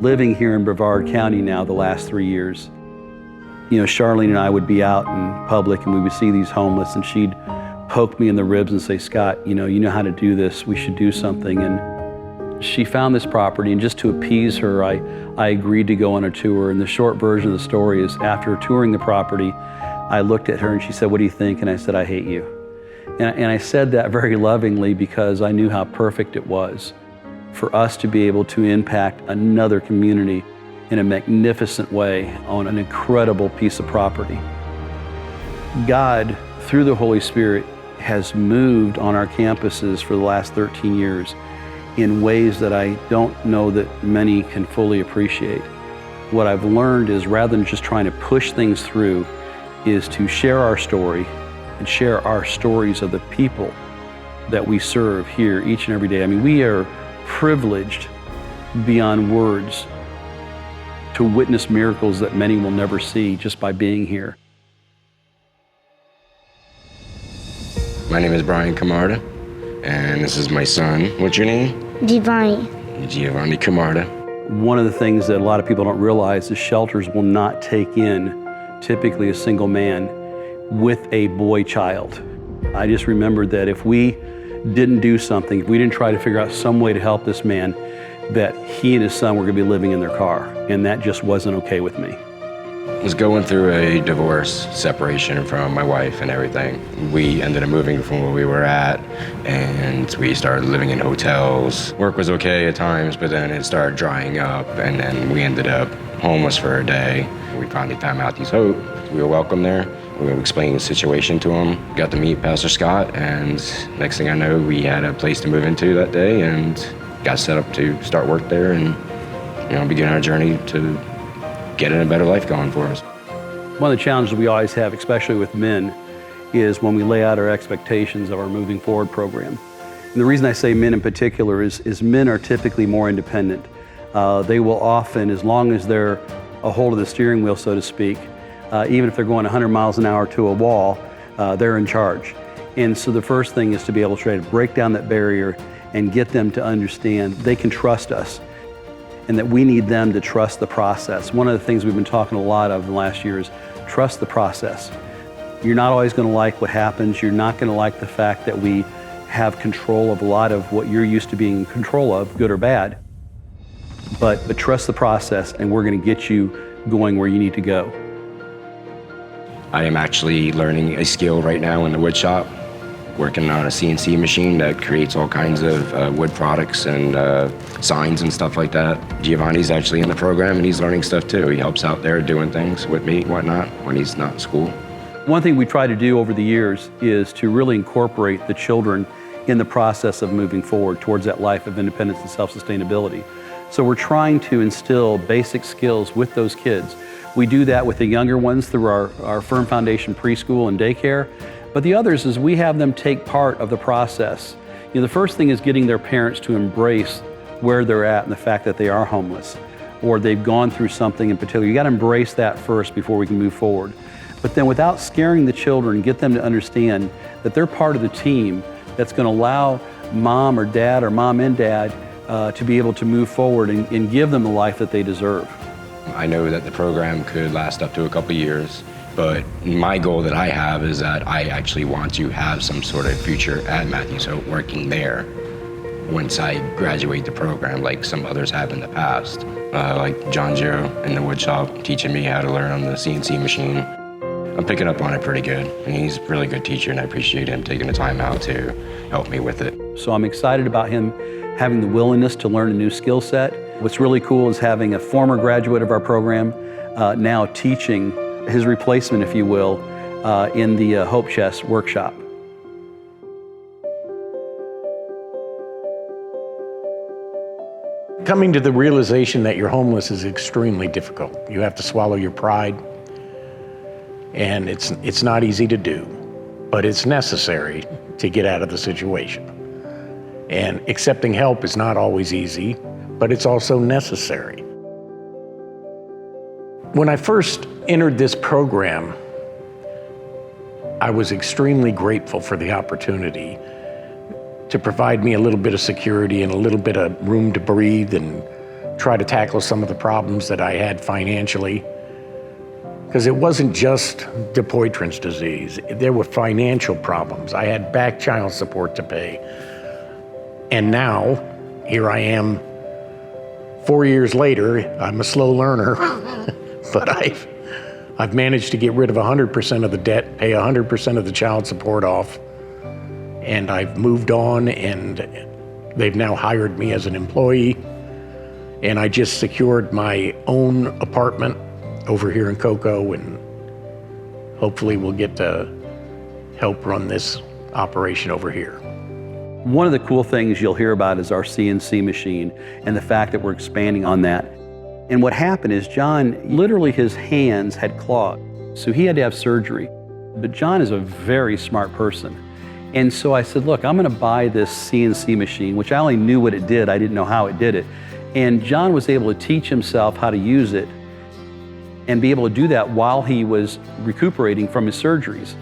Living here in Brevard County now the last 3 years, Charlene and I would be out in public and we would see these homeless, and she'd poke me in the ribs and say, "Scott, you know how to do this, we should do something." And she found this property, and just to appease her, I agreed to go on a tour. And the short version of the story is, after touring the property, I looked at her and she said, "What do you think?" And I said, "I hate you." And I said that very lovingly because I knew how perfect it was for us to be able to impact another community in a magnificent way on an incredible piece of property. God, through the Holy Spirit, has moved on our campuses for the last 13 years in ways that I don't know that many can fully appreciate. What I've learned is, rather than just trying to push things through, is to share our story and share our stories of the people that we serve here each and every day. I mean, we are privileged beyond words to witness miracles that many will never see just by being here. My name is Brian Camarda, and this is my son. What's your name? Giovanni. Giovanni Camarda. One of the things that a lot of people don't realize is shelters will not take in typically a single man with a boy child. I just remembered that if we didn't do something, if we didn't try to figure out some way to help this man, that he and his son were going to be living in their car, and that just wasn't okay with me. I was going through a divorce, separation from my wife and everything. We ended up moving from where we were at, and we started living in hotels. Work was okay at times, but then it started drying up, and then we ended up homeless for a day. We finally found Matthew's Hope. We were welcome there. We were explaining the situation to him. Got to meet Pastor Scott, and next thing I know, we had a place to move into that day, and got set up to start work there and begin our journey to getting a better life going for us. One of the challenges we always have, especially with men, is when we lay out our expectations of our Moving Forward program. And the reason I say men in particular is men are typically more independent. They will often, as long as they're a hold of the steering wheel, so to speak, even if they're going 100 miles an hour to a wall, they're in charge. And so the first thing is to be able to try to break down that barrier and get them to understand they can trust us, and that we need them to trust the process. One of the things we've been talking a lot of in the last year is trust the process. You're not always going to like what happens. You're not going to like the fact that we have control of a lot of what you're used to being in control of, good or bad. But trust the process, and we're going to get you going where you need to go. I am actually learning a skill right now in the wood shop, working on a CNC machine that creates all kinds of wood products and signs and stuff like that. Giovanni's actually in the program, and he's learning stuff too. He helps out there doing things with me and whatnot when he's not in school. One thing we try to do over the years is to really incorporate the children in the process of moving forward towards that life of independence and self-sustainability. So we're trying to instill basic skills with those kids. We do that with the younger ones through our Firm Foundation preschool and daycare. But the others is we have them take part of the process. The first thing is getting their parents to embrace where they're at and the fact that they are homeless or they've gone through something in particular. You got to embrace that first before we can move forward. But then, without scaring the children, get them to understand that they're part of the team that's going to allow mom or dad or mom and dad to be able to move forward and give them the life that they deserve. I know that the program could last up to a couple years. But my goal that I have is that I actually want to have some sort of future at Matthew's Hope working there once I graduate the program, like some others have in the past. Like John Giro in the wood shop teaching me how to learn on the CNC machine. I'm picking up on it pretty good, and he's a really good teacher, and I appreciate him taking the time out to help me with it. So I'm excited about him having the willingness to learn a new skill set. What's really cool is having a former graduate of our program now teaching his replacement, if you will, in the Hope Chest workshop. Coming to the realization that you're homeless is extremely difficult. You have to swallow your pride, and it's not easy to do, but it's necessary to get out of the situation. And accepting help is not always easy, but it's also necessary. When I first entered this program, I was extremely grateful for the opportunity to provide me a little bit of security and a little bit of room to breathe and try to tackle some of the problems that I had financially. Because it wasn't just Dupuytren's disease. There were financial problems. I had back child support to pay. And now, here I am, 4 years later. I'm a slow learner, but I've managed to get rid of 100% of the debt, pay 100% of the child support off, and I've moved on, and they've now hired me as an employee, and I just secured my own apartment over here in Cocoa, and hopefully we'll get to help run this operation over here. One of the cool things you'll hear about is our CNC machine and the fact that we're expanding on that. And what happened is John, literally his hands had clogged, so he had to have surgery. But John is a very smart person. And so I said, look, I'm gonna buy this CNC machine, which I only knew what it did, I didn't know how it did it. And John was able to teach himself how to use it and be able to do that while he was recuperating from his surgeries.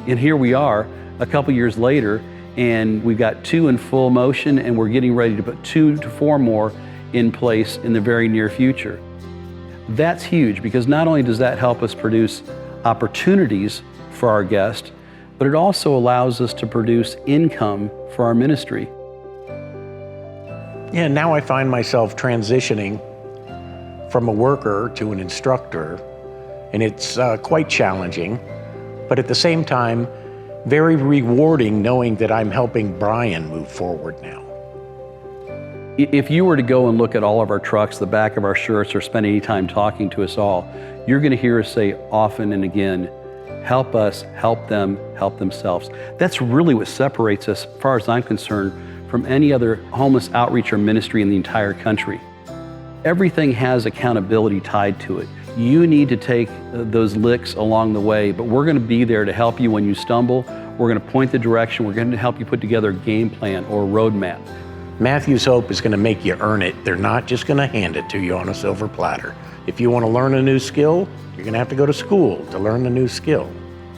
And here we are a couple years later, and we've got 2 in full motion, and we're getting ready to put 2 to 4 more in place in the very near future. That's huge, because not only does that help us produce opportunities for our guests, but it also allows us to produce income for our ministry. Yeah, now I find myself transitioning from a worker to an instructor, and it's quite challenging, but at the same time, very rewarding knowing that I'm helping Brian move forward now. If you were to go and look at all of our trucks, the back of our shirts, or spend any time talking to us all, you're gonna hear us say often and again, help us, help them, help themselves. That's really what separates us, as far as I'm concerned, from any other homeless outreach or ministry in the entire country. Everything has accountability tied to it. You need to take those licks along the way, but we're gonna be there to help you when you stumble. We're gonna point the direction. We're gonna help you put together a game plan or a roadmap. Matthew's Hope is gonna make you earn it. They're not just gonna hand it to you on a silver platter. If you wanna learn a new skill, you're gonna have to go to school to learn a new skill.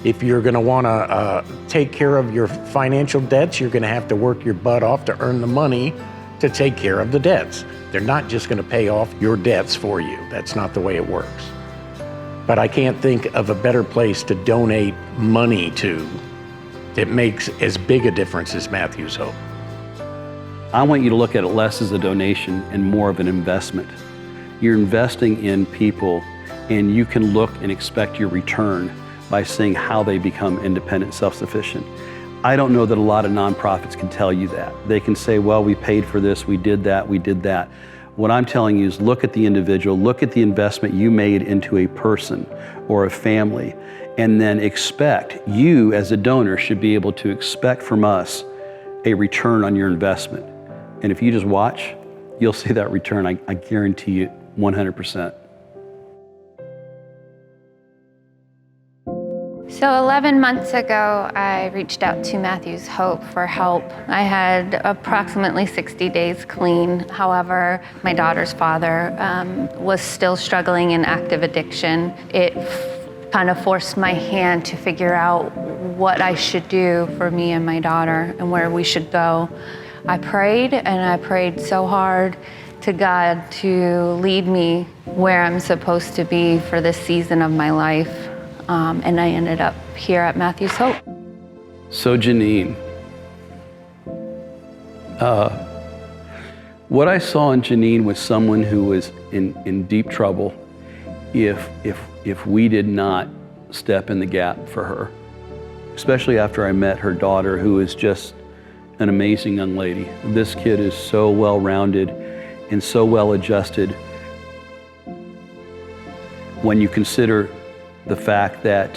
If you're gonna wanna take care of your financial debts, you're gonna have to work your butt off to earn the money to take care of the debts. They're not just gonna pay off your debts for you. That's not the way it works. But I can't think of a better place to donate money to that makes as big a difference as Matthew's Hope. I want you to look at it less as a donation and more of an investment. You're investing in people, and you can look and expect your return by seeing how they become independent, self-sufficient. I don't know that a lot of nonprofits can tell you that. They can say, well, we paid for this, we did that, we did that. What I'm telling you is look at the individual, look at the investment you made into a person or a family, and then expect, you as a donor should be able to expect from us a return on your investment. And if you just watch, you'll see that return, I guarantee you, 100%. So 11 months ago, I reached out to Matthew's Hope for help. I had approximately 60 days clean. However, my daughter's father was still struggling in active addiction. It kind of forced my hand to figure out what I should do for me and my daughter and where we should go. I prayed, and I prayed so hard to God to lead me where I'm supposed to be for this season of my life. And I ended up here at Matthew's Hope. So Janine, what I saw in Janine was someone who was in deep trouble if we did not step in the gap for her, especially after I met her daughter, who is just an amazing young lady. This kid is so well-rounded and so well-adjusted. When you consider the fact that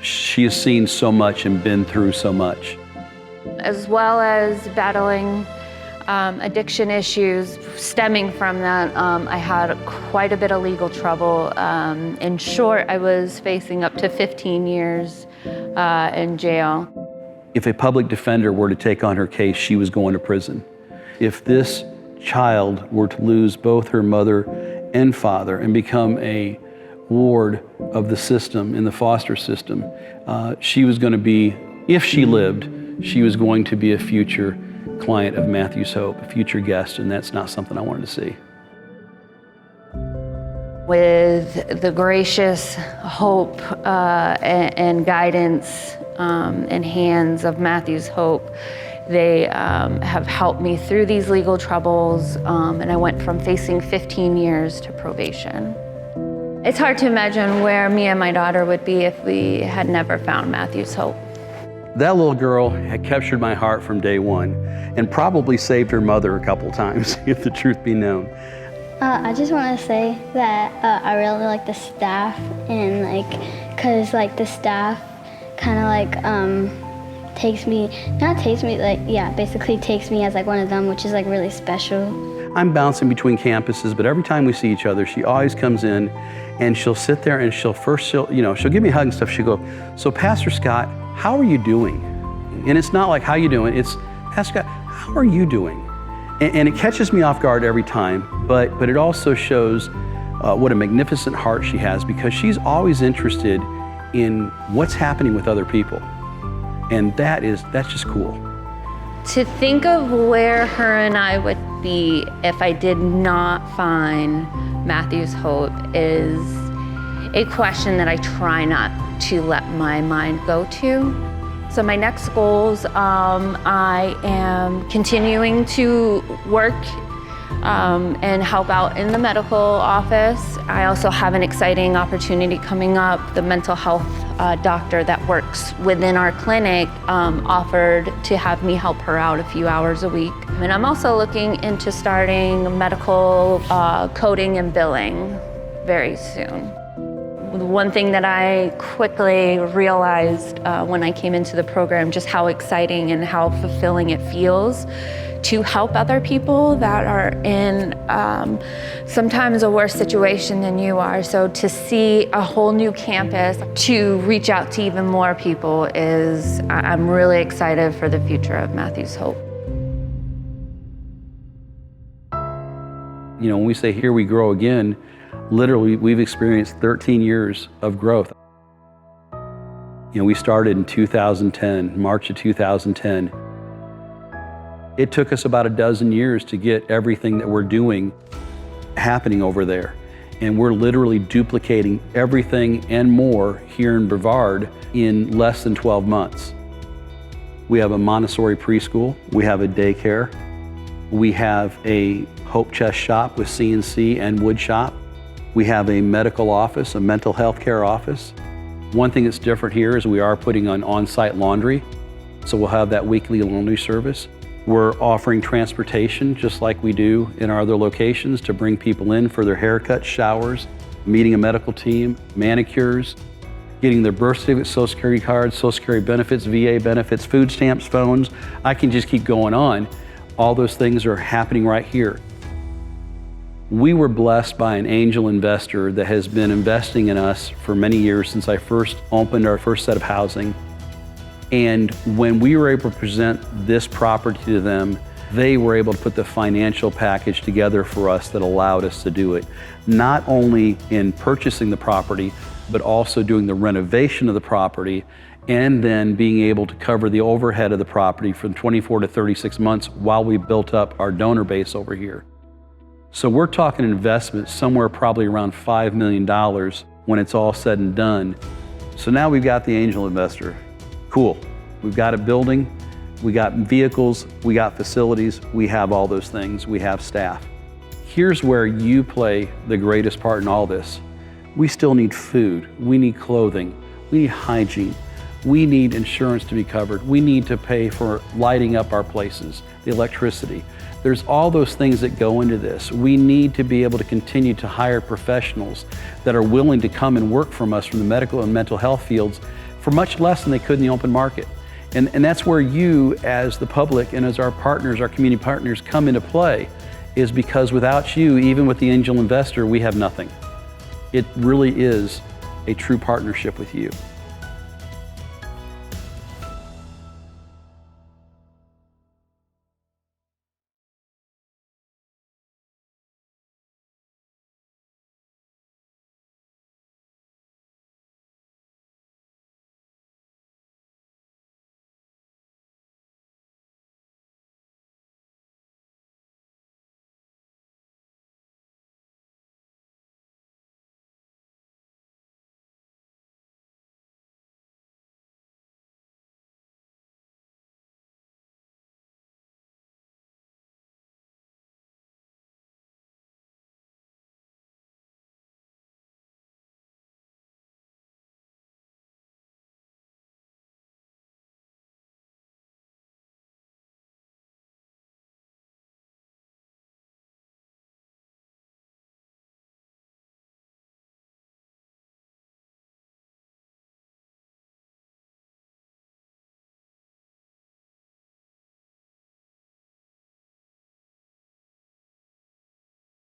she has seen so much and been through so much. As well as battling addiction issues stemming from that, I had quite a bit of legal trouble. In short, I was facing up to 15 years in jail. If a public defender were to take on her case, she was going to prison. If this child were to lose both her mother and father and become a ward of the system, in the foster system, she was going to be, if she lived, she was going to be a future client of Matthew's Hope, a future guest, and that's not something I wanted to see. With the gracious hope and guidance and hands of Matthew's Hope, they have helped me through these legal troubles, and I went from facing 15 years to probation. It's hard to imagine where me and my daughter would be if we had never found Matthew's Hope. That little girl had captured my heart from day one and probably saved her mother a couple times, if the truth be known. I just want to say that I really like the staff, and cause the staff kind of basically takes me as one of them, which is really special. I'm bouncing between campuses, but every time we see each other, she always comes in and she'll sit there and she'll give me a hug and stuff. She'll go, "So Pastor Scott, how are you doing?" And it's not like, "How you doing?" It's, "Pastor Scott, how are you doing?" And it catches me off guard every time, but it also shows what a magnificent heart she has, because she's always interested in what's happening with other people. And that's just cool. To think of where her and I would be if I did not find Matthew's Hope is a question that I try not to let my mind go to. So my next goals, I am continuing to work and help out in the medical office. I also have an exciting opportunity coming up. The mental health doctor that works within our clinic offered to have me help her out a few hours a week. And I'm also looking into starting medical coding and billing very soon. One thing that I quickly realized when I came into the program, just how exciting and how fulfilling it feels to help other people that are in sometimes a worse situation than you are. So to see a whole new campus, to reach out to even more people I'm really excited for the future of Matthew's Hope. When we say here we grow again, literally we've experienced 13 years of growth. We started in 2010, March of 2010. It took us about a dozen years to get everything that we're doing happening over there. And we're literally duplicating everything and more here in Brevard in less than 12 months. We have a Montessori preschool, we have a daycare, we have a Hope Chest shop with CNC and wood shop. We have a medical office, a mental health care office. One thing that's different here is we are putting on-site laundry, so we'll have that weekly laundry service. We're offering transportation, just like we do in our other locations, to bring people in for their haircuts, showers, meeting a medical team, manicures, getting their birth certificates, Social Security cards, Social Security benefits, VA benefits, food stamps, phones. I can just keep going on. All those things are happening right here. We were blessed by an angel investor that has been investing in us for many years since I first opened our first set of housing. And when we were able to present this property to them, they were able to put the financial package together for us that allowed us to do it. Not only in purchasing the property, but also doing the renovation of the property, and then being able to cover the overhead of the property from 24 to 36 months while we built up our donor base over here. So we're talking investment somewhere probably around $5 million when it's all said and done. So now we've got the angel investor. Cool. We've got a building, we got vehicles, we got facilities, we have all those things, we have staff. Here's where you play the greatest part in all this. We still need food, we need clothing, we need hygiene, we need insurance to be covered, we need to pay for lighting up our places, the electricity. There's all those things that go into this. We need to be able to continue to hire professionals that are willing to come and work from us from the medical and mental health fields for much less than they could in the open market. And that's where you, as the public and as our partners, our community partners, come into play, is because without you, even with the angel investor, we have nothing. It really is a true partnership with you.